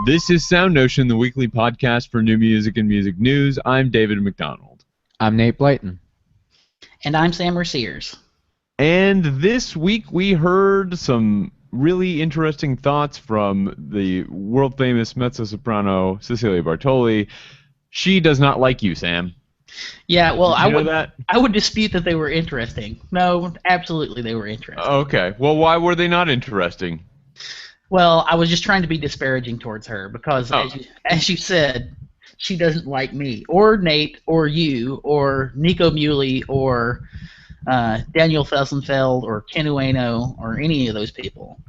This is SoundNotion, the weekly podcast for new music and music news. I'm David McDonald. I'm Nate Blyton. And I'm Sam Merciers. And this week we heard some really interesting thoughts from the world-famous mezzo-soprano Cecilia Bartoli. She does not like you, Sam. Yeah, well, I would dispute that they were interesting. No, absolutely they were interesting. Okay, well, why were they not interesting? Well, I was just trying to be disparaging towards her because, as you said, she doesn't like me, or Nate, or you, or Nico Muley, or Daniel Felsenfeld, or Ken Ueno, or any of those people.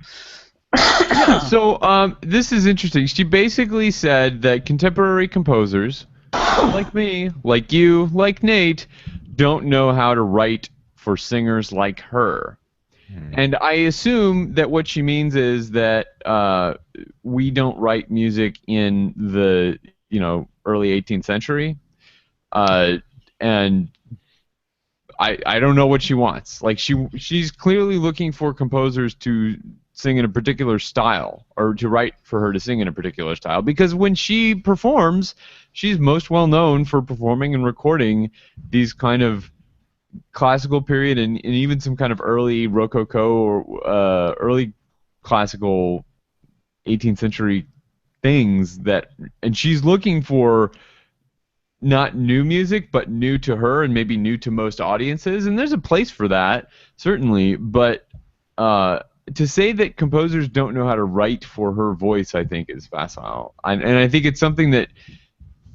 Yeah, so this is interesting. She basically said that contemporary composers, like me, like you, like Nate, don't know how to write for singers like her. And I assume that what she means is that we don't write music in the early 18th century, and I don't know what she wants. Like she's clearly looking for composers to sing in a particular style, or to write for her to sing in a particular style, because when she performs, she's most well known for performing and recording these kind of classical period and even some kind of early Rococo or early classical 18th century things and she's looking for not new music, but new to her and maybe new to most audiences, and there's a place for that, certainly, but to say that composers don't know how to write for her voice, I think, is facile. And I think it's something that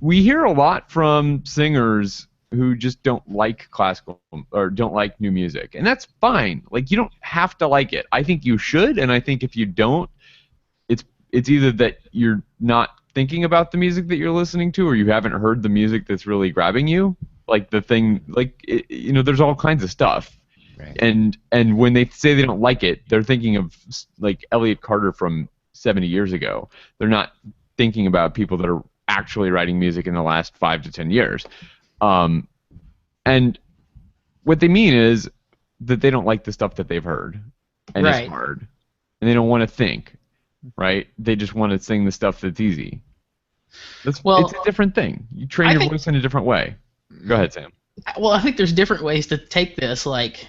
we hear a lot from singers who just don't like classical or don't like new music, and that's fine. Like, you don't have to like it. I think you should, and I think if you don't, it's either that you're not thinking about the music that you're listening to, or you haven't heard the music that's really grabbing you. Like the thing, there's all kinds of stuff, right. And when they say they don't like it, they're thinking of like Elliott Carter from 70 years ago. They're not thinking about people that are actually writing music in the last 5 to 10 years. And what they mean is that they don't like the stuff that they've heard, and right. It's hard, and they don't want to think, right? They just want to sing the stuff that's easy. It's a different thing. You train your voice in a different way. Go ahead, Sam. Well, I think there's different ways to take this. Like,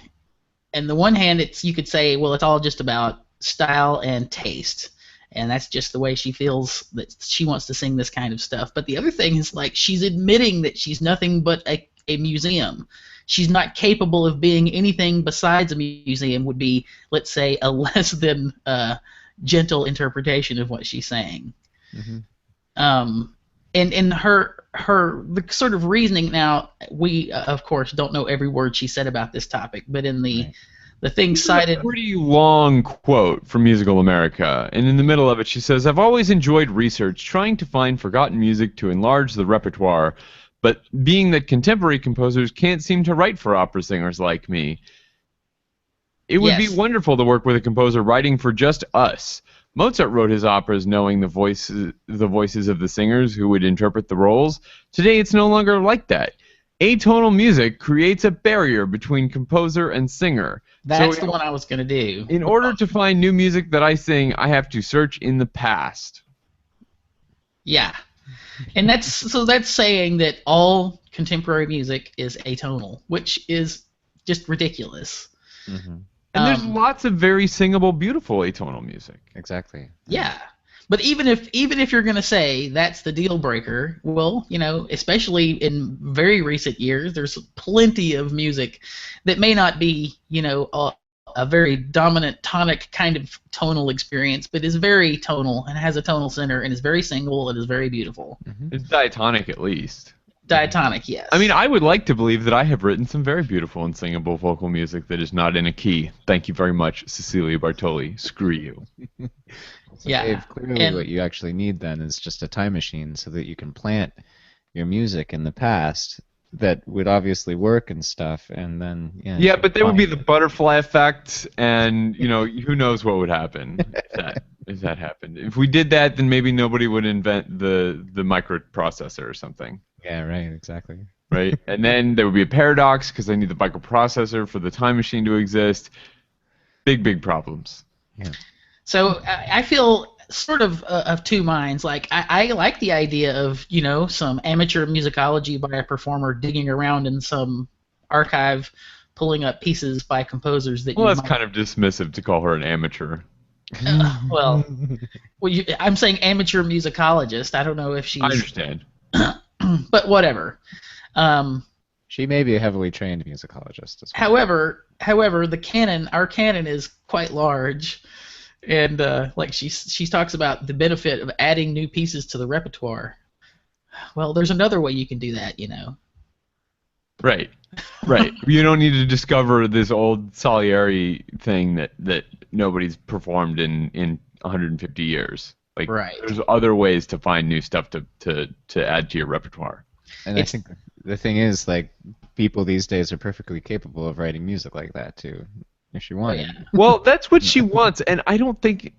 on the one hand, you could say, well, it's all just about style and taste. And that's just the way she feels that she wants to sing this kind of stuff. But the other thing is, like, she's admitting that she's nothing but a museum. She's not capable of being anything besides a museum, would be, let's say, a less than gentle interpretation of what she's saying. Mm-hmm. And the sort of reasoning, now, we, of course, don't know every word she said about this topic, but in the thing cited... a pretty long quote from Musical America, and in the middle of it she says, "I've always enjoyed research, trying to find forgotten music to enlarge the repertoire, but being that contemporary composers can't seem to write for opera singers like me, it would be wonderful to work with a composer writing for just us. Mozart wrote his operas knowing the voices of the singers who would interpret the roles. Today it's no longer like that. Atonal music creates a barrier between composer and singer. That's the one I was going to do. In order to find new music that I sing, I have to search in the past." Yeah. And that's saying that all contemporary music is atonal, which is just ridiculous. Mm-hmm. And there's lots of very singable, beautiful atonal music. Exactly. Yeah. But even if you're going to say that's the deal breaker, well, especially in very recent years, there's plenty of music that may not be, a very dominant tonic kind of tonal experience, but is very tonal and has a tonal center and is very singable and is very beautiful. Mm-hmm. It's diatonic, at least. Diatonic, yes. I mean, I would like to believe that I have written some very beautiful and singable vocal music that is not in a key. Thank you very much, Cecilia Bartoli. Screw you. So Dave, clearly what you actually need then is just a time machine so that you can plant your music in the past that would obviously work and stuff, and then yeah, but there would be the butterfly effect, and who knows what would happen if that happened. If we did that, then maybe nobody would invent the microprocessor or something. Yeah, right, exactly. Right, and then there would be a paradox because I need the microprocessor for the time machine to exist. Big problems. Yeah. So I feel sort of two minds. Like I like the idea of some amateur musicology by a performer digging around in some archive, pulling up pieces by composers that Well, that's kind of dismissive to call her an amateur. Well, I'm saying amateur musicologist. I don't know if she's. I understand. But whatever. She may be a heavily trained musicologist as well. However, our canon is quite large, and like she talks about the benefit of adding new pieces to the repertoire. Well, there's another way you can do that, Right. You don't need to discover this old Salieri thing that nobody's performed in 150 years. Like, right. There's other ways to find new stuff to add to your repertoire. And I think the thing is, like, people these days are perfectly capable of writing music like that too, if she wanted. Yeah. Well, that's what she wants, and I don't think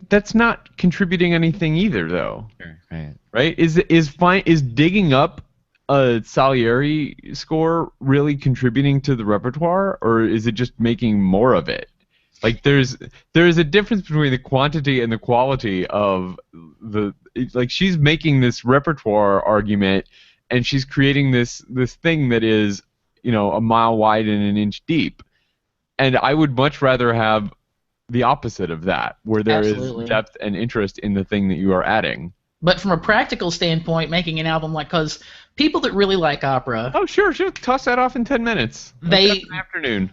that's not contributing anything either, though. Sure, right? Is digging up a Salieri score really contributing to the repertoire, or is it just making more of it? Like there's a difference between the quantity and the quality of she's making this repertoire argument, and she's creating this thing that is a mile wide and an inch deep, and I would much rather have the opposite of that, where there Absolutely. is depth and interest in the thing that you are adding. But from a practical standpoint, making an album because people that really like opera. Oh, sure, she'll toss that off in 10 minutes. An afternoon.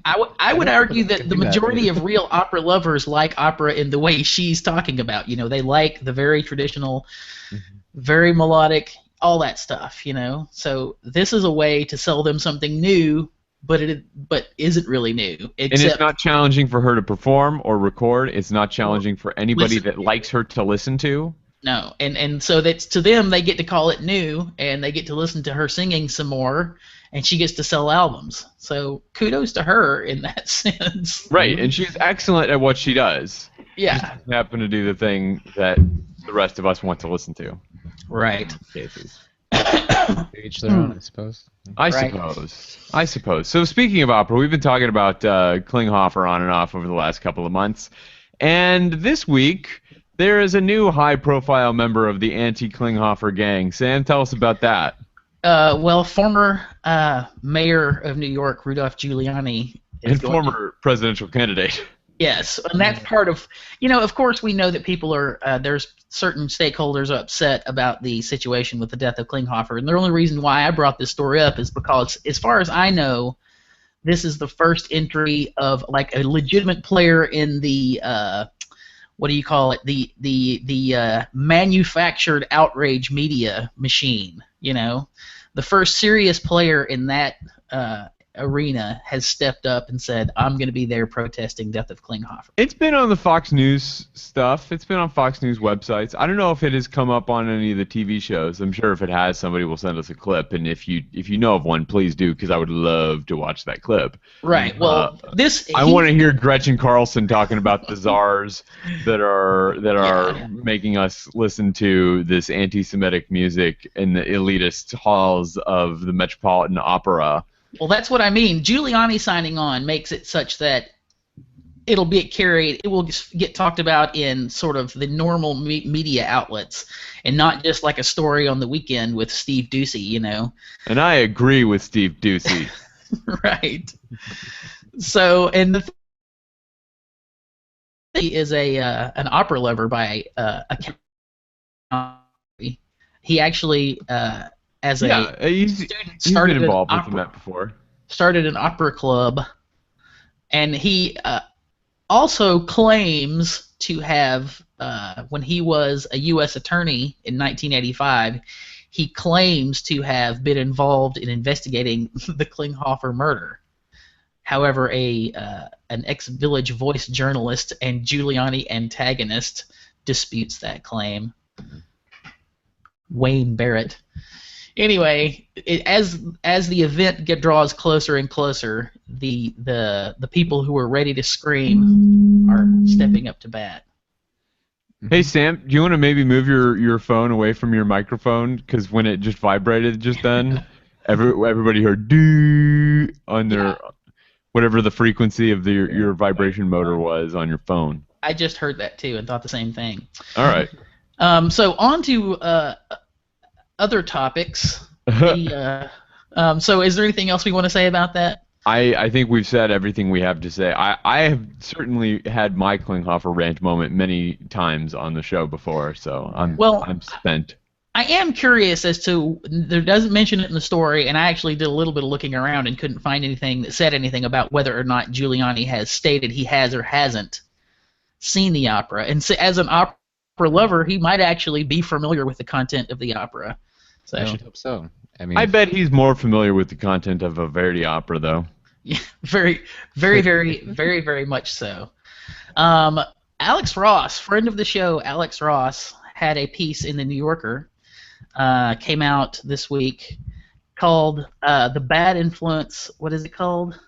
I would argue that the majority of real opera lovers like opera in the way she's talking about. They like the very traditional, very melodic, all that stuff. So this is a way to sell them something new, but isn't really new. And it's not challenging for her to perform or record. It's not challenging for anybody that likes her to listen to. No, and so that's to them, they get to call it new, and they get to listen to her singing some more, and she gets to sell albums. So kudos to her in that sense. Right, and she's excellent at what she does. Yeah. She doesn't happen to do the thing that the rest of us want to listen to. Right. Cases. Each their own, I suppose. I suppose. So speaking of opera, we've been talking about Klinghoffer on and off over the last couple of months, and this week there is a new high-profile member of the anti-Klinghoffer gang. Sam, tell us about that. Well, former mayor of New York, Rudolph Giuliani. And former presidential candidate. Yes, and that's part of, of course we know that people are, there's certain stakeholders upset about the situation with the death of Klinghoffer, and the only reason why I brought this story up is because, as far as I know, this is the first entry of, like, a legitimate player in the, what do you call it? The manufactured outrage media machine. The first serious player in that arena has stepped up and said, "I'm going to be there protesting death of Klinghoffer." It's been on the Fox News stuff. It's been on Fox News websites. I don't know if it has come up on any of the TV shows. I'm sure if it has, somebody will send us a clip. And if you know of one, please do, because I would love to watch that clip. Right. Well, I want to hear Gretchen Carlson talking about the czars that are making us listen to this anti-Semitic music in the elitist halls of the Metropolitan Opera. Well, that's what I mean. Giuliani signing on makes it such that it will get talked about in sort of the normal media outlets, and not just like a story on the weekend with Steve Doocy, And I agree with Steve Doocy. Right. So, and the he is an opera lover by he actually as a student started been involved with that before. Started an opera club, and he also claims to have when he was a U.S. attorney in 1985, he claims to have been involved in investigating the Klinghoffer murder. However, an ex-Village Voice journalist and Giuliani antagonist disputes that claim. Wayne Barrett. Anyway, as the event draws closer and closer, the people who are ready to scream are stepping up to bat. Hey Sam, do you want to maybe move your phone away from your microphone? Because when it just vibrated just then, everybody heard doo on their whatever the frequency of your vibration motor was on your phone. I just heard that too and thought the same thing. All right. So on to other topics. So is there anything else we want to say about that? I think we've said everything we have to say. I have certainly had my Klinghoffer rant moment many times on the show before, so I'm spent. I am curious as to, there doesn't mention it in the story, and I actually did a little bit of looking around and couldn't find anything that said anything about whether or not Giuliani has stated he has or hasn't seen the opera. And so, as an opera lover, he might actually be familiar with the content of the opera. So I should hope so. I bet he's more familiar with the content of a Verdi opera, though. Yeah, very, very, very, very, very much so. Alex Ross, friend of the show, Alex Ross, had a piece in the New Yorker, came out this week, called "The Bad Influence." What is it called?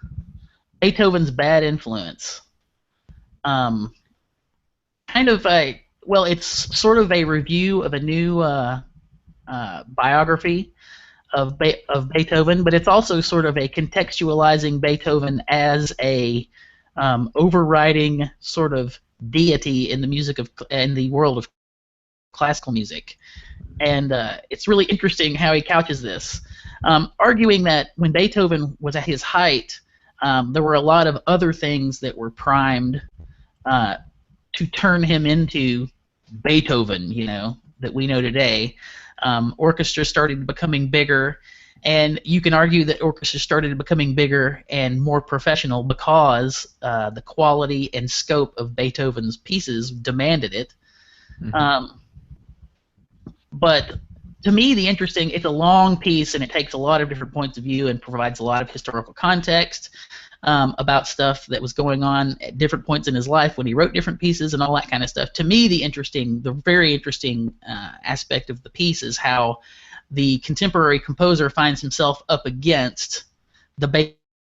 Beethoven's Bad Influence. Kind of a, well, it's sort of a review of a new biography of Beethoven, but it's also sort of a contextualizing Beethoven as a overriding sort of deity in the music of in the world of classical music, and it's really interesting how he couches this, arguing that when Beethoven was at his height, there were a lot of other things that were primed to turn him into Beethoven, that we know today. Orchestras started becoming bigger, and you can argue that orchestras started becoming bigger and more professional because the quality and scope of Beethoven's pieces demanded it. Mm-hmm. But to me, it's a long piece, and it takes a lot of different points of view and provides a lot of historical context about stuff that was going on at different points in his life when he wrote different pieces and all that kind of stuff. To me, the very interesting aspect of the piece is how the contemporary composer finds himself up against the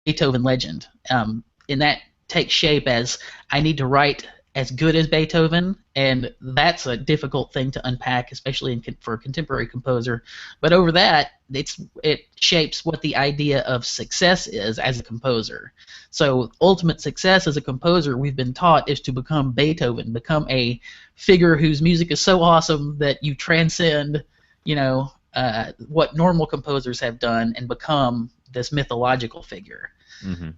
Beethoven legend. And that takes shape as, I need to write as good as Beethoven, and that's a difficult thing to unpack, especially for a contemporary composer. But over that, it shapes what the idea of success is as a composer. So ultimate success as a composer, we've been taught, is to become Beethoven, become a figure whose music is so awesome that you transcend, what normal composers have done and become this mythological figure. Mm-hmm.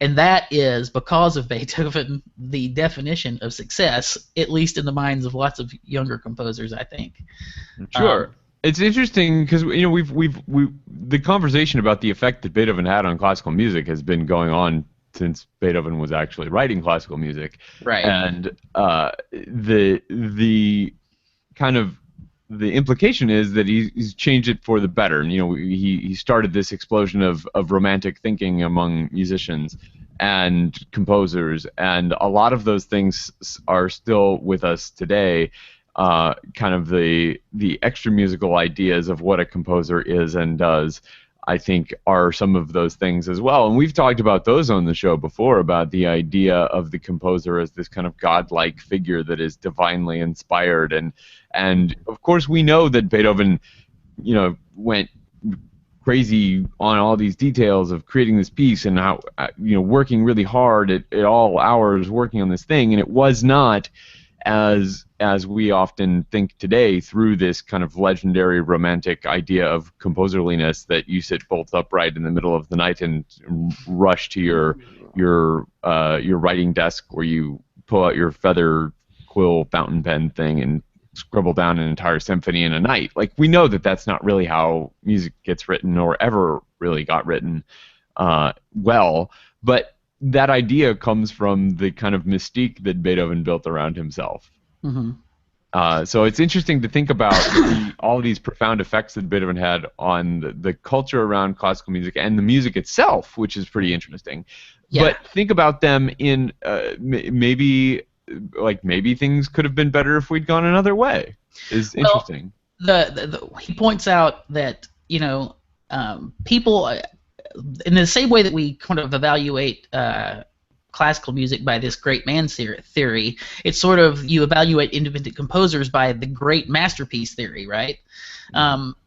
And that is, because of Beethoven, the definition of success, at least in the minds of lots of younger composers, I think. Sure. It's interesting because the conversation about the effect that Beethoven had on classical music has been going on since Beethoven was actually writing classical music. Right. And the kind of the implication is that he's changed it for the better. And, he started this explosion of romantic thinking among musicians and composers, and a lot of those things are still with us today. Kind of the extra musical ideas of what a composer is and does, I think, are some of those things as well. And we've talked about those on the show before, about the idea of the composer as this kind of godlike figure that is divinely inspired. And of course we know that Beethoven, went crazy on all these details of creating this piece and how, working really hard at all hours working on this thing. And it was not as we often think today, through this kind of legendary romantic idea of composerliness, that you sit bolt upright in the middle of the night and rush to your writing desk, where you pull out your feather quill fountain pen thing and scribble down an entire symphony in a night. Like, we know that that's not really how music gets written, or ever really got written well, but that idea comes from the kind of mystique that Beethoven built around himself. Mm-hmm. So it's interesting to think about all these profound effects that Beethoven had on the culture around classical music and the music itself, which is pretty interesting. Yeah. But think about them in maybe things could have been better if we'd gone another way. Is interesting. He points out that people, in the same way that we kind of evaluate classical music by this great man theory, it's sort of, you evaluate independent composers by the great masterpiece theory, right?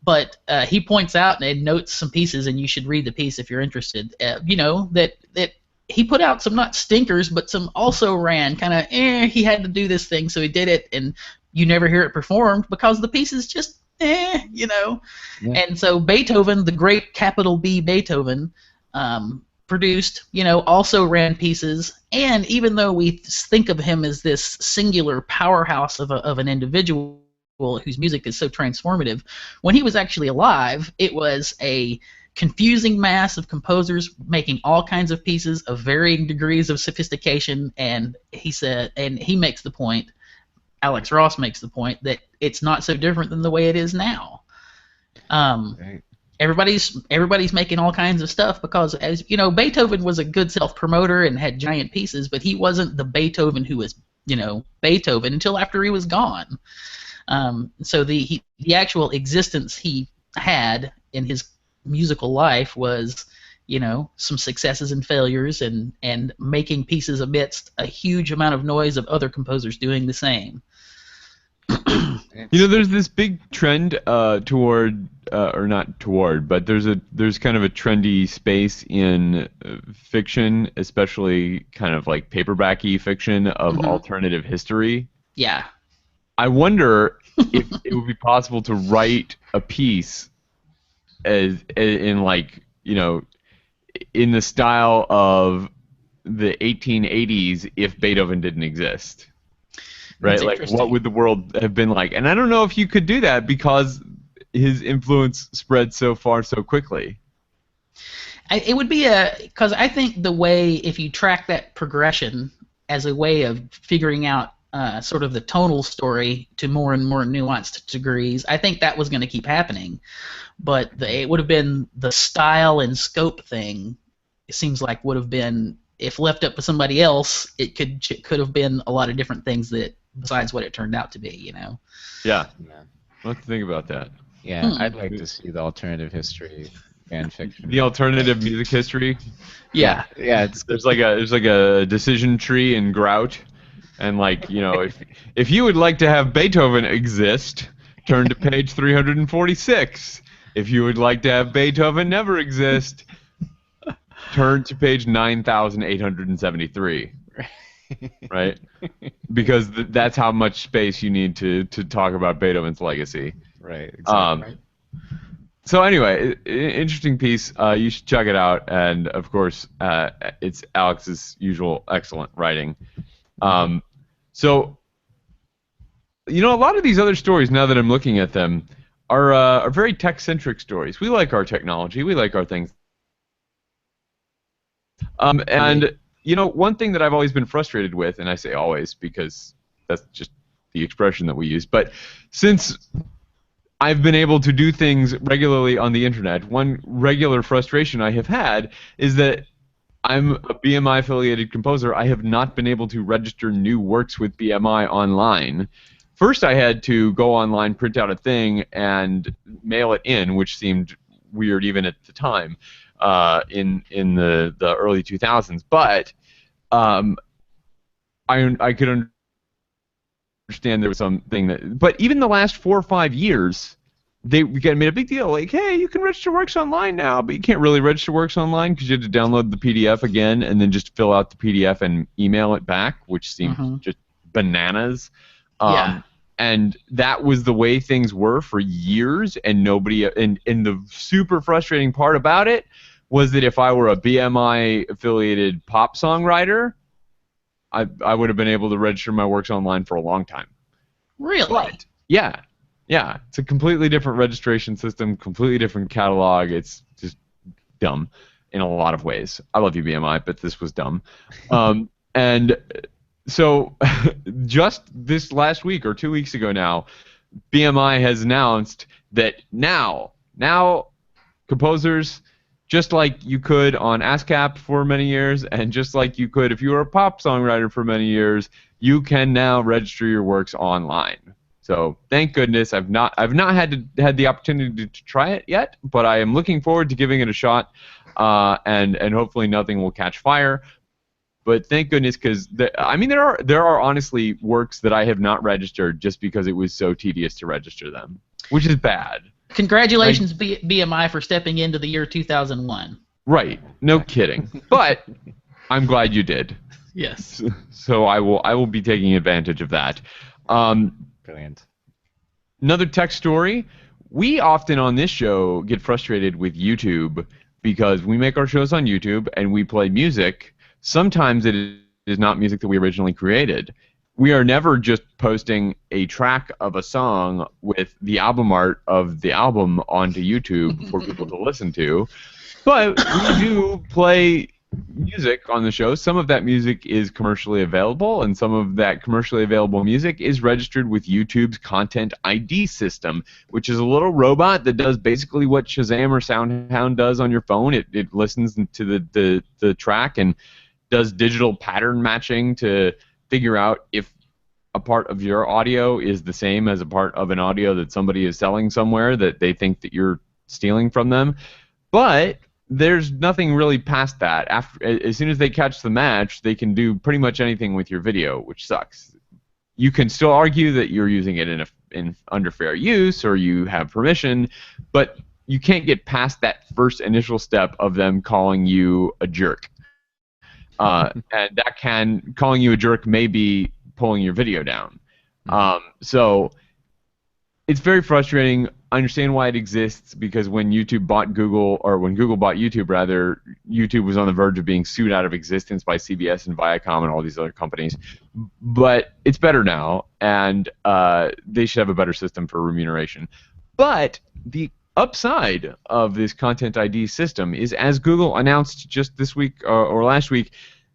But he points out and notes some pieces, and you should read the piece if you're interested, that he put out some not stinkers, but some also ran kind of. He had to do this thing, so he did it, and you never hear it performed because the piece is just you know. Yeah. And so Beethoven, the great capital B Beethoven, produced, also ran pieces. And even though we think of him as this singular powerhouse of an individual whose music is so transformative, when he was actually alive, it was a confusing mass of composers making all kinds of pieces of varying degrees of sophistication. And he said, and he makes the point, Alex Ross makes the point, that it's not so different than the way it is now. Right. Everybody's making all kinds of stuff because, as you know, Beethoven was a good self-promoter and had giant pieces, but he wasn't the Beethoven who was, Beethoven until after he was gone. So the actual existence he had in his musical life was, some successes and failures, and making pieces amidst a huge amount of noise of other composers doing the same. There's this big trend toward, or not toward, but there's kind of a trendy space in fiction, especially kind of like paperbacky fiction of alternative history. Yeah. I wonder if it would be possible to write a piece in the style of the 1880s if Beethoven didn't exist. Right? Like, what would the world have been like? And I don't know if you could do that because his influence spread so far so quickly. It would be because I think the way, if you track that progression as a way of figuring out sort of the tonal story to more and more nuanced degrees, I think that was going to keep happening. But it would have been the style and scope thing, it seems like would have been, if left up to somebody else, it could have been a lot of different things that besides what it turned out to be, Yeah. I'll have to think about that. Yeah, I'd like to see the alternative history fan fiction. The alternative music history. Yeah. Yeah. There's like a decision tree in Grout, and if you would like to have Beethoven exist, turn to page 346. If you would like to have Beethoven never exist, turn to page 9873. Right? Because that's how much space you need to talk about Beethoven's legacy. Right. Exactly. So anyway, interesting piece. You should check it out, and of course, it's Alex's usual excellent writing. So, a lot of these other stories, now that I'm looking at them, are very tech-centric stories. We like our technology. We like our things. And one thing that I've always been frustrated with, and I say always because that's just the expression that we use, but since I've been able to do things regularly on the internet, one regular frustration I have had is that I'm a BMI-affiliated composer. I have not been able to register new works with BMI online. First, I had to go online, print out a thing, and mail it in, which seemed weird even at the time. In the early 2000s, but I could understand there was something that. But even the last 4 or 5 years, they made a big deal. Like, hey, you can register works online now, but you can't really register works online because you have to download the PDF again and then just fill out the PDF and email it back, which seemed just bananas. Yeah. And that was the way things were for years, and nobody. And the super frustrating part about it was that if I were a BMI-affiliated pop songwriter, I would have been able to register my works online for a long time. Really? But, yeah. It's a completely different registration system, completely different catalog. It's just dumb in a lot of ways. I love you, BMI, but this was dumb. And so just this last week or 2 weeks ago now, BMI has announced that now composers, just like you could on ASCAP for many years, and just like you could if you were a pop songwriter for many years, you can now register your works online. So thank goodness I've not had the opportunity to try it yet, but I am looking forward to giving it a shot, and hopefully nothing will catch fire. But thank goodness, because there are honestly works that I have not registered just because it was so tedious to register them, which is bad. Congratulations, BMI, for stepping into the year 2001. Right, no kidding. But I'm glad you did. Yes. So I will be taking advantage of that. Brilliant. Another tech story. We often on this show get frustrated with YouTube because we make our shows on YouTube and we play music. Sometimes it is not music that we originally created. We are never just posting a track of a song with the album art of the album onto YouTube for people to listen to. But we do play music on the show. Some of that music is commercially available, and some of that commercially available music is registered with YouTube's Content ID system, which is a little robot that does basically what Shazam or SoundHound does on your phone. It listens to the track and does digital pattern matching to figure out if a part of your audio is the same as a part of an audio that somebody is selling somewhere that they think that you're stealing from them. But there's nothing really past that. As soon as they catch the match, they can do pretty much anything with your video, which sucks. You can still argue that you're using it in under fair use or you have permission, but you can't get past that first initial step of them calling you a jerk. And calling you a jerk may be pulling your video down. So it's very frustrating. I understand why it exists, because when YouTube bought Google, or when Google bought YouTube, rather, YouTube was on the verge of being sued out of existence by CBS and Viacom and all these other companies. But it's better now, and they should have a better system for remuneration. But the upside of this Content ID system is, as Google announced just this week or last week,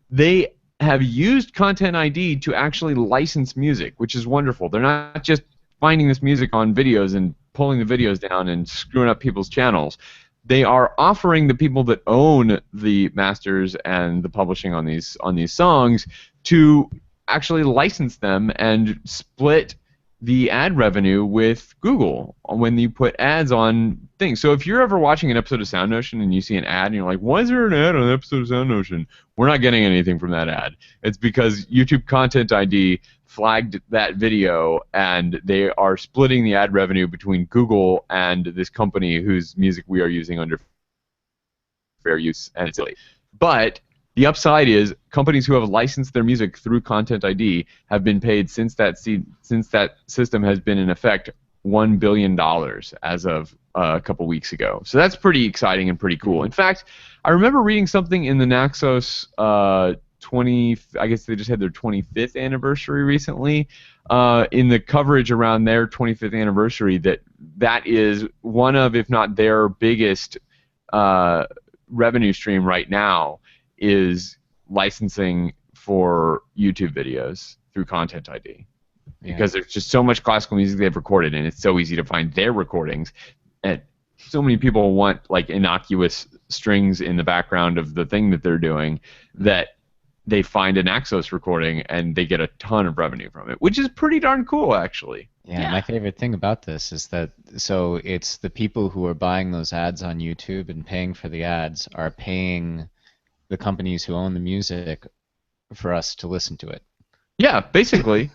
they have used Content ID to actually license music, which is wonderful. They're not just finding this music on videos and pulling the videos down and screwing up people's channels. They are offering the people that own the masters and the publishing on these songs to actually license them and split the ad revenue with Google when you put ads on things. So if you're ever watching an episode of SoundNotion and you see an ad and you're like, why is there an ad on an episode of SoundNotion? We're not getting anything from that ad. It's because YouTube Content ID flagged that video, and they are splitting the ad revenue between Google and this company whose music we are using under fair use, and it's silly. But the upside is companies who have licensed their music through Content ID have been paid since that system has been in effect $1 billion as of a couple weeks ago. So that's pretty exciting and pretty cool. In fact, I remember reading something in the Naxos I guess they just had their 25th anniversary recently. In the coverage around their 25th anniversary, that is one of, if not their biggest revenue stream right now, is licensing for YouTube videos through Content ID. Yeah. Because there's just so much classical music they've recorded, and it's so easy to find their recordings. And so many people want like innocuous strings in the background of the thing that they're doing that they find an Naxos recording and they get a ton of revenue from it, which is pretty darn cool, actually. Yeah, my favorite thing about this is that, so it's the people who are buying those ads on YouTube and paying for the ads are paying the companies who own the music for us to listen to it. Yeah, basically.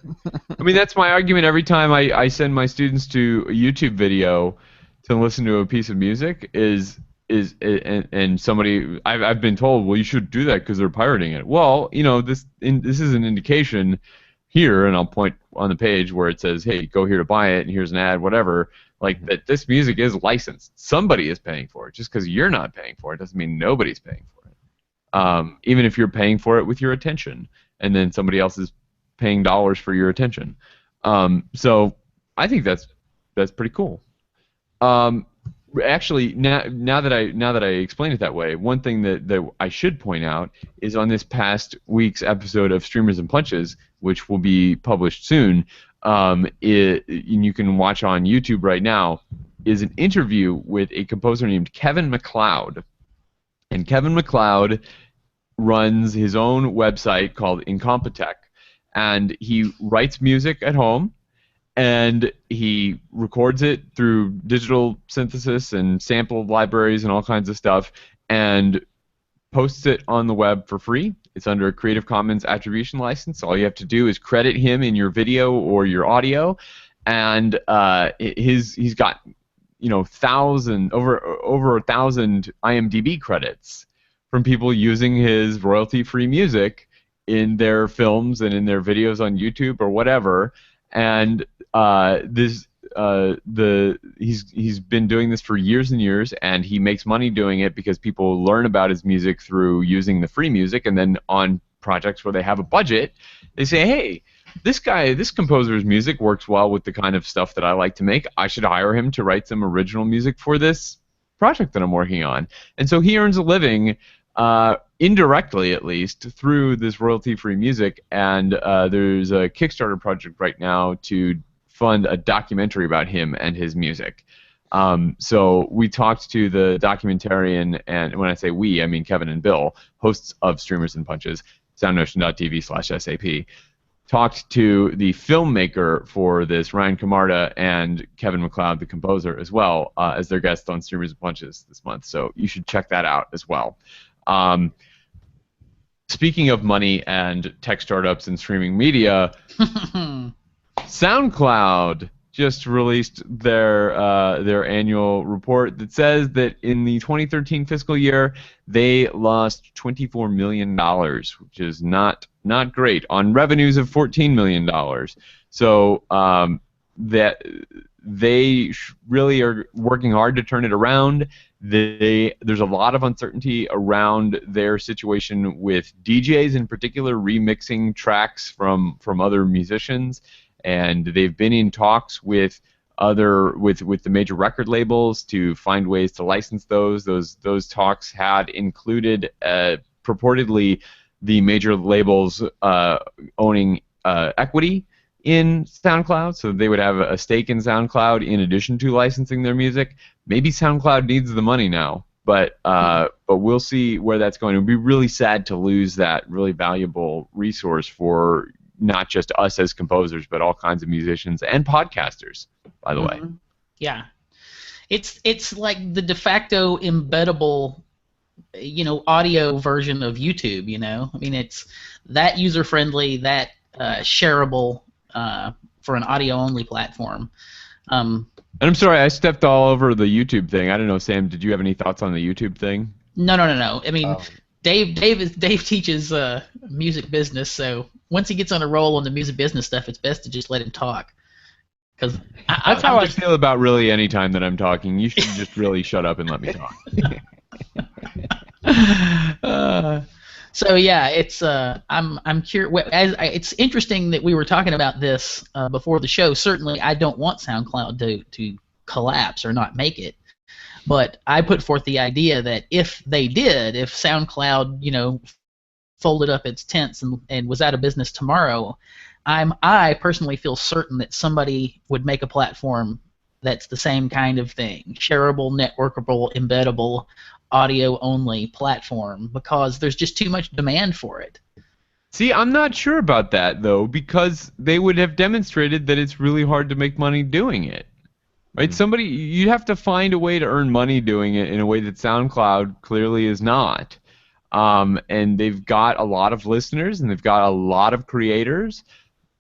I mean, that's my argument every time I send my students to a YouTube video to listen to a piece of music and somebody, I've been told, well, you should do that because they're pirating it. Well, you know, this is an indication here, and I'll point on the page where it says, hey, go here to buy it, and here's an ad, whatever, like that this music is licensed. Somebody is paying for it. Just because you're not paying for it doesn't mean nobody's paying for it. Even if you're paying for it with your attention, and then somebody else is paying dollars for your attention. So I think that's pretty cool. Actually, now that I explained it that way, one thing that I should point out is on this past week's episode of Streamers and Punches, which will be published soon, and you can watch on YouTube right now, is an interview with a composer named Kevin MacLeod. And Kevin MacLeod runs his own website called Incompetech, and he writes music at home, and he records it through digital synthesis and sample libraries and all kinds of stuff, and posts it on the web for free. It's under a Creative Commons attribution license. All you have to do is credit him in your video or your audio, and he's got over 1,000 IMDb credits, from people using his royalty-free music in their films and in their videos on YouTube or whatever. And he's been doing this for years and years, and he makes money doing it because people learn about his music through using the free music, and then on projects where they have a budget, they say, hey, this composer's music works well with the kind of stuff that I like to make. I should hire him to write some original music for this project that I'm working on. And so he earns a living, indirectly at least, through this royalty-free music. And there's a Kickstarter project right now to fund a documentary about him and his music. So we talked to the documentarian, and when I say we, I mean Kevin and Bill, hosts of Streamers and Punches, SoundNotion.tv/SAP. Talked to the filmmaker for this, Ryan Camarda, and Kevin MacLeod, the composer, as well, as their guests on Streamers and Punches this month. So you should check that out as well. Speaking of money and tech startups and streaming media, SoundCloud just released their annual report that says that in the 2013 fiscal year they lost $24 million, which is not great, on revenues of $14 million. So that they really are working hard to turn it around. There's a lot of uncertainty around their situation with DJs in particular remixing tracks from other musicians. And they've been in talks with the major record labels to find ways to license those. Those talks had included purportedly the major labels owning equity in SoundCloud, so they would have a stake in SoundCloud in addition to licensing their music. Maybe SoundCloud needs the money now, but we'll see where that's going. It would be really sad to lose that really valuable resource for not just us as composers, but all kinds of musicians and podcasters, by the way. Yeah. It's like the de facto embeddable, audio version of YouTube, I mean, it's that user-friendly, that shareable for an audio-only platform. And I'm sorry, I stepped all over the YouTube thing. I don't know, Sam, did you have any thoughts on the YouTube thing? No. I mean, Dave teaches music business, so once he gets on a roll on the music business stuff, it's best to just let him talk. Because that's how I feel about really any time that I'm talking. You should just really shut up and let me talk. So yeah, it's I'm curious. It's interesting that we were talking about this before the show. Certainly, I don't want SoundCloud to collapse or not make it. But I put forth the idea that if SoundCloud, folded up its tents and was out of business tomorrow, I personally feel certain that somebody would make a platform that's the same kind of thing, shareable, networkable, embeddable, audio-only platform, because there's just too much demand for it. See, I'm not sure about that, though, because they would have demonstrated that it's really hard to make money doing it. Right? You have to find a way to earn money doing it in a way that SoundCloud clearly is not. And they've got a lot of listeners, and they've got a lot of creators.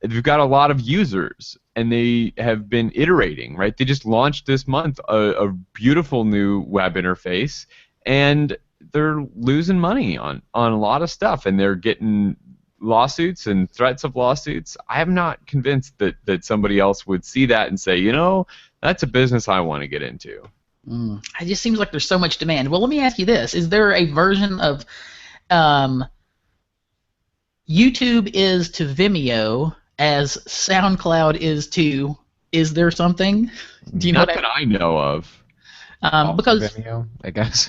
They've got a lot of users, and they have been iterating, right? They just launched this month a beautiful new web interface, and they're losing money on a lot of stuff, and they're getting lawsuits and threats of lawsuits. I am not convinced that somebody else would see that and say, that's a business I want to get into. It just seems like there's so much demand. Well, let me ask you this. Is there a version of YouTube is to Vimeo as SoundCloud is to... Is there something? Do you know Not that I know of. Because Vimeo, I guess.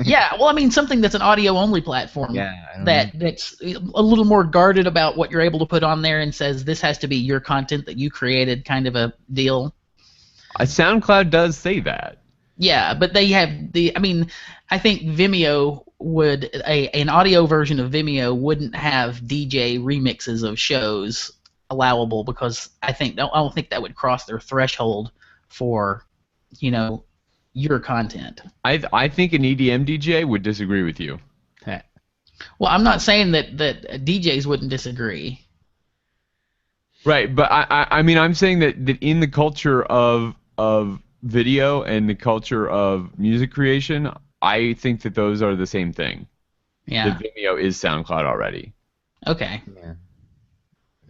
Yeah, well, I mean, something that's an audio-only platform that's a little more guarded about what you're able to put on there and says this has to be your content that you created, kind of a deal. SoundCloud does say that. Yeah, but they have I think Vimeo would an audio version of Vimeo wouldn't have DJ remixes of shows allowable, because I don't think that would cross their threshold for, your content. I think an EDM DJ would disagree with you. Well, I'm not saying that DJs wouldn't disagree. Right, but I'm saying that in the culture of video and the culture of music creation, I think that those are the same thing. Yeah. that Vimeo is SoundCloud already, Okay. Yeah.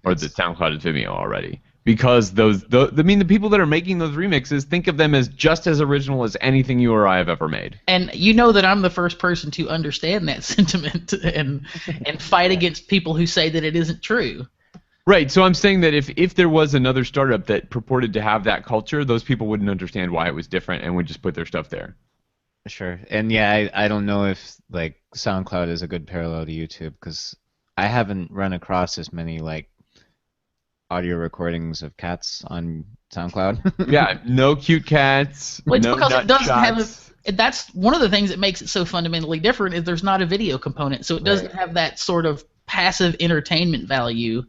or that SoundCloud is Vimeo already. Because the people that are making those remixes think of them as just as original as anything you or I have ever made. And you know that I'm the first person to understand that sentiment and fight against people who say that it isn't true. Right, so I'm saying that if there was another startup that purported to have that culture, those people wouldn't understand why it was different and would just put their stuff there. Sure. And yeah, I don't know if like SoundCloud is a good parallel to YouTube because I haven't run across as many like audio recordings of cats on SoundCloud. Yeah, no cute cats, Well, it's no because it nut doesn't have shots. that's one of the things that makes it so fundamentally different is there's not a video component, so it doesn't have that sort of passive entertainment value.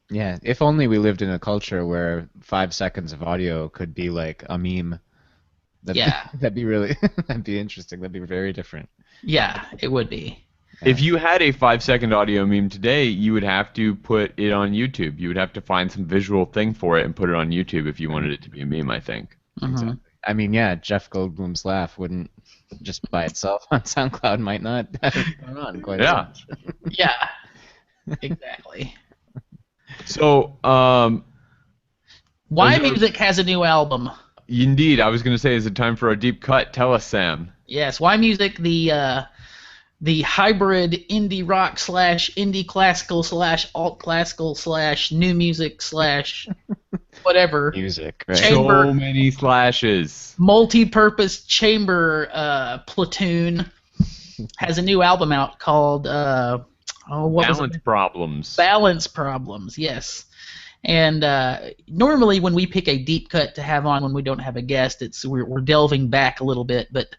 Yeah, if only we lived in a culture where 5 seconds of audio could be like a meme. Yeah. That'd be really that'd be interesting. That'd be very different. Yeah, it would be. If you had a 5-second audio meme today, you would have to put it on YouTube. You would have to find some visual thing for it and put it on YouTube if you wanted it to be a meme, I think. Mhm. I mean, yeah, Jeff Goldblum's laugh wouldn't just by itself on SoundCloud might not have it going on quite as Yeah. much. Yeah. Exactly. So, Why Is there- Music has a new album. indeed, I was going to say, is it time for a deep cut? Tell us, Sam. Yes, Why Music, the hybrid indie rock / indie classical / alt classical / new music / whatever Music, right? Chamber. So many slashes. multi-purpose chamber platoon has a new album out called what was Balance it? problems. Balance Problems. Yes. And normally when we pick a deep cut to have on when we don't have a guest, we're delving back a little bit, but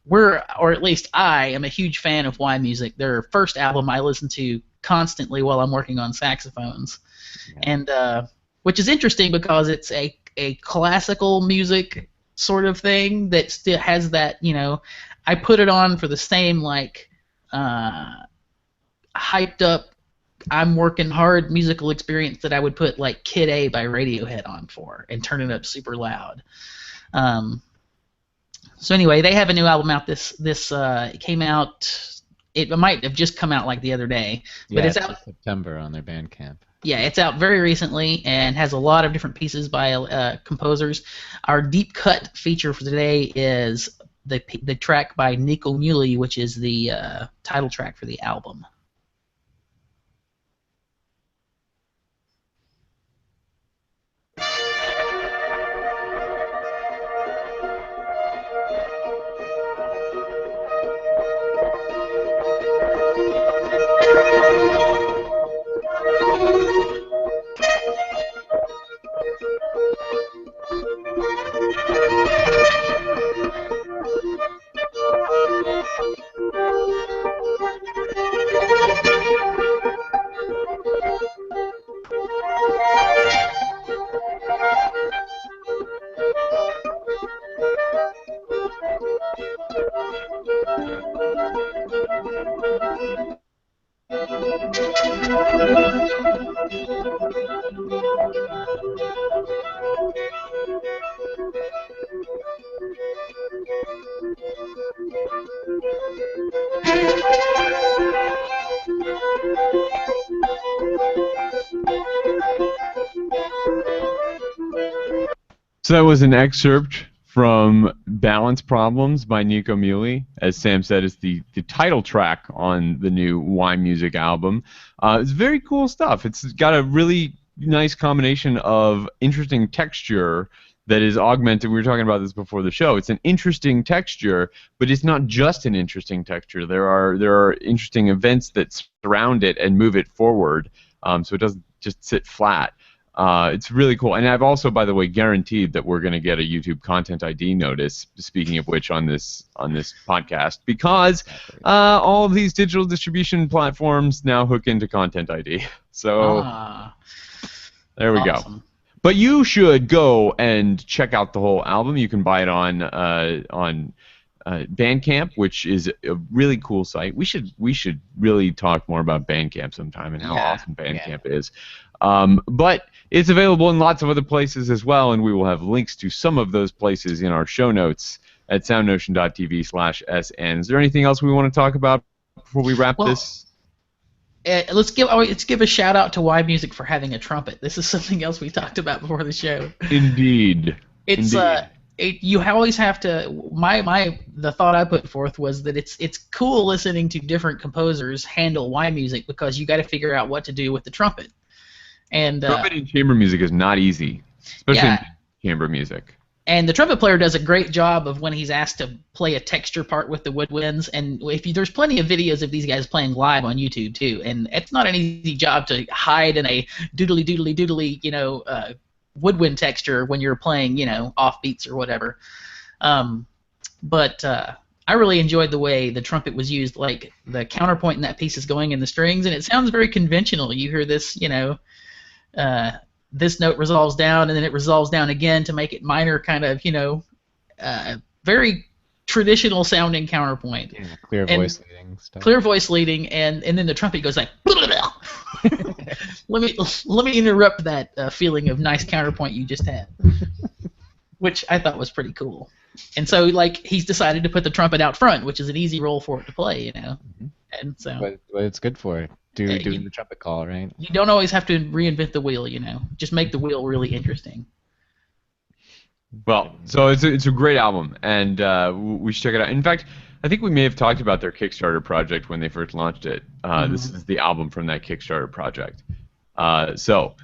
or at least I am a huge fan of Why Music. Their first album I listen to constantly while I'm working on saxophones, and which is interesting because it's a classical music sort of thing that still has that, I put it on for the same like hyped up I'm working hard musical experience that I would put like Kid A by Radiohead on for and turn it up super loud. So anyway, they have a new album out. This it came out. It might have just come out like the other day, but Yeah, it's out. September on their Bandcamp. Yeah, it's out very recently and has a lot of different pieces by composers. Our deep cut feature for today is the track by Nico Muley, which is the title track for the album. So that was an excerpt from Balance Problems by Nico Muley. As Sam said, it's the title track on the new Why Music album. It's very cool stuff. It's got a really nice combination of interesting texture that is augmented. We were talking about this before the show. It's an interesting texture, but it's not just an interesting texture. There are interesting events that surround it and move it forward, so it doesn't just sit flat. It's really cool. And I've also, by the way, guaranteed that we're going to get a YouTube Content ID notice, speaking of which, on this podcast, because all of these digital distribution platforms now hook into Content ID. So there we go. But you should go and check out the whole album. You can buy it on Bandcamp, which is a really cool site. We should really talk more about Bandcamp sometime and how awesome Bandcamp is. But it's available in lots of other places as well, and we will have links to some of those places in our show notes. at soundnotion.tv/SN. Is there anything else we want to talk about before we wrap this? Let's give a shout out to Y Music for having a trumpet. This is something else we talked about before the show. Indeed. It's you always have to. The thought I put forth was that it's cool listening to different composers handle Y music because you got to figure out what to do with the trumpet. And trumpet in chamber music is not easy, especially in chamber music. And the trumpet player does a great job of when he's asked to play a texture part with the woodwinds. And there's plenty of videos of these guys playing live on YouTube too. And it's not an easy job to hide in a doodly woodwind texture when you're playing, off beats or whatever. But I really enjoyed the way the trumpet was used. Like the counterpoint in that piece is going in the strings, and it sounds very conventional. You hear this, this note resolves down, and then it resolves down again to make it minor, kind of, very traditional sounding counterpoint. Yeah, clear voice leading stuff. Clear voice leading, and then the trumpet goes like. Let me interrupt that feeling of nice counterpoint you just had, which I thought was pretty cool. And so, he's decided to put the trumpet out front, which is an easy role for it to play, Mm-hmm. And so. What it's good for, doing the trumpet call, right? You don't always have to reinvent the wheel, Just make the wheel really interesting. Well, so it's a great album, and we should check it out. In fact, I think we may have talked about their Kickstarter project when they first launched it. This is the album from that Kickstarter project. So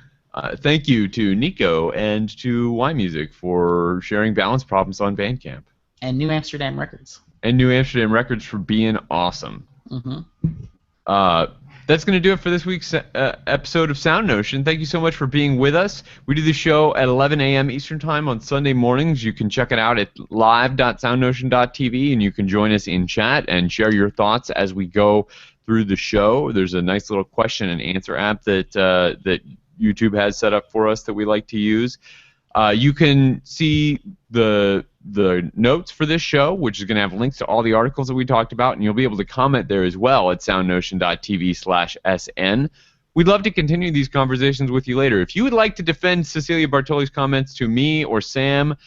thank you to Nico and to Y Music for sharing Balance Problems on Bandcamp. And New Amsterdam Records. And New Amsterdam Records for being awesome. Mm-hmm. That's going to do it for this week's episode of SoundNotion. Thank you so much for being with us. We do the show at 11 a.m. Eastern Time on Sunday mornings. You can check it out at live.soundnotion.tv, and you can join us in chat and share your thoughts as we go through the show. There's a nice little question and answer app that YouTube has set up for us that we like to use. You can see the notes for this show, which is going to have links to all the articles that we talked about, and you'll be able to comment there as well at soundnotion.tv/SN. We'd love to continue these conversations with you later. If you would like to defend Cecilia Bartoli's comments to me or Sam,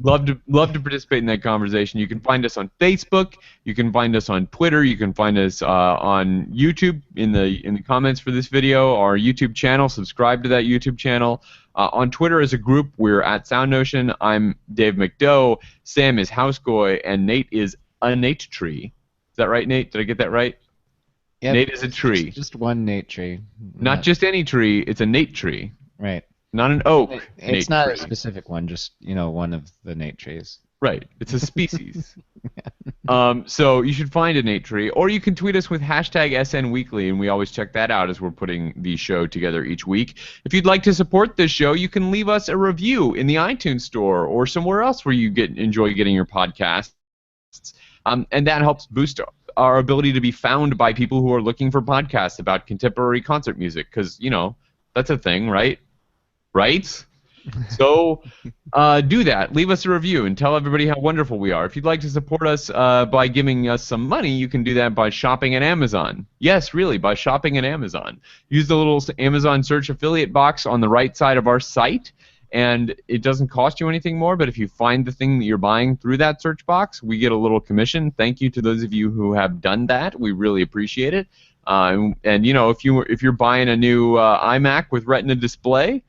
love to participate in that conversation. You can find us on Facebook. You can find us on Twitter. You can find us on YouTube in the comments for this video. Our YouTube channel. Subscribe to that YouTube channel. On Twitter as a group, we're at SoundNotion. I'm Dave McDough. Sam is Housegoy, and Nate is a Nate Tree. Is that right, Nate? Did I get that right? Yep. Nate is a tree. Just one Nate tree. Not just any tree. It's a Nate tree. Right. Not an oak. It's not a specific one. Just one of the Nate trees. Right. It's a species. So you should find a Nate tree, or you can tweet us with hashtag SNWeekly, and we always check that out as we're putting the show together each week. If you'd like to support this show, you can leave us a review in the iTunes store or somewhere else where you enjoy getting your podcasts, and that helps boost our ability to be found by people who are looking for podcasts about contemporary concert music, because that's a thing, right? Right? So do that. Leave us a review and tell everybody how wonderful we are. If you'd like to support us by giving us some money, you can do that by shopping at Amazon. Yes, really, by shopping at Amazon. Use the little Amazon search affiliate box on the right side of our site, and it doesn't cost you anything more, but if you find the thing that you're buying through that search box, we get a little commission. Thank you to those of you who have done that. We really appreciate it. And if you're buying a new iMac with Retina display,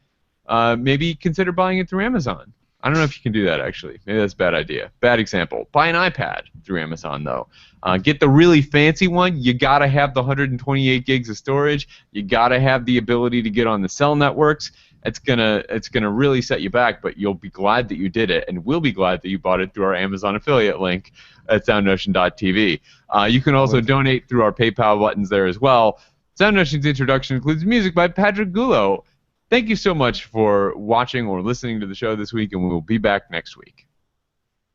maybe consider buying it through Amazon. I don't know if you can do that, actually. Maybe that's a bad idea. Bad example. Buy an iPad through Amazon, though. Get the really fancy one. You got to have the 128 gigs of storage. You got to have the ability to get on the cell networks. It's gonna really set you back, but you'll be glad that you did it, and we'll be glad that you bought it through our Amazon affiliate link at soundnotion.tv. You can also donate through our PayPal buttons there as well. SoundNotion's introduction includes music by Patrick Gullo. Thank you so much for watching or listening to the show this week, and we will be back next week.